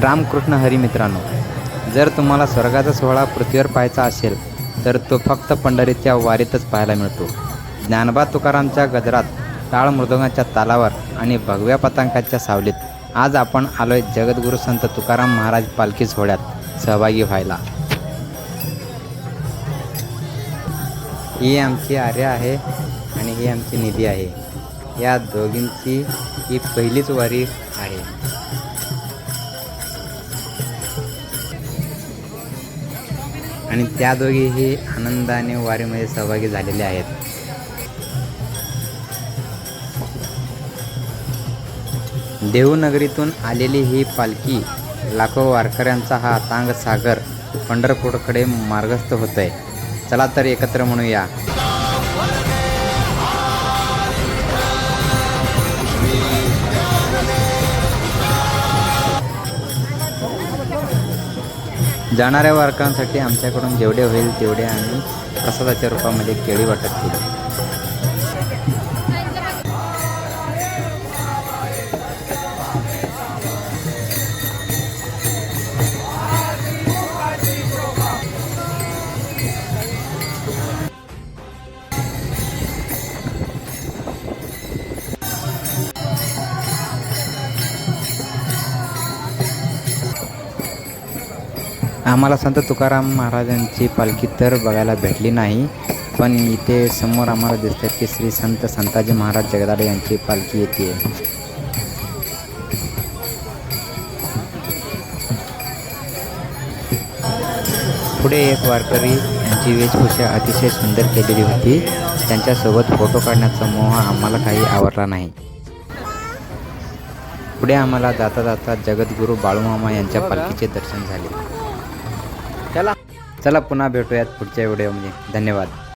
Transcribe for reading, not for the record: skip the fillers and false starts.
रामकृष्ण हरी मित्रांनो, जर तुम्हाला स्वर्गाचा सोहळा पृथ्वीवर पाहायचा असेल तर तो फक्त पंढरीच्या वारीतच पाहायला मिळतो. ज्ञानोबा तुकारामच्या गजरात, टाळ मृदंगाच्या तालावर आणि भगव्या पताकाच्या सावलीत आज आपण आलोय जगद्गुरू संत तुकाराम महाराज पालखी सोहळ्यात सहभागी व्हायला. ही आमची आर्या आहे आणि ही आमची निधी आहे. या दोघींची ही पहिलीच वारी आहे. आणि त्या दोघीही आनंदाने वारीमध्ये सहभागी झालेले आहेत. देहूनगरीतून आलेली ही पालखी लाखो वारकऱ्यांचा हा अथांग सागर पंढरपूरकडे मार्गस्थ होतोय. चला तर एकत्र म्हणूया. जाणाऱ्या वारकऱ्यांसाठी आमच्याकडून जेवढे होईल तेवढे आम्ही प्रसादाच्या रूपामध्ये केळी वाटप केली. आम्हाला संत तुकाराम महाराजांची पालखी तर बघायला भेटली नाही, पण इथे समोर आम्हाला दिसतात की श्री संत संताजी महाराज जगदाडे यांची पालखी येते. पुढे एक वारकरी यांची वेशभूषा अतिशय सुंदर केलेली होती. त्यांच्यासोबत फोटो काढण्याचा मोह आम्हाला काही आवडला नाही. पुढे आम्हाला जाता जाता जगद्गुरू बाळूमामा यांच्या पालखीचे दर्शन झाले. चला पुन्हा भेटूयात पुढच्या व्हिडिओमध्ये. धन्यवाद.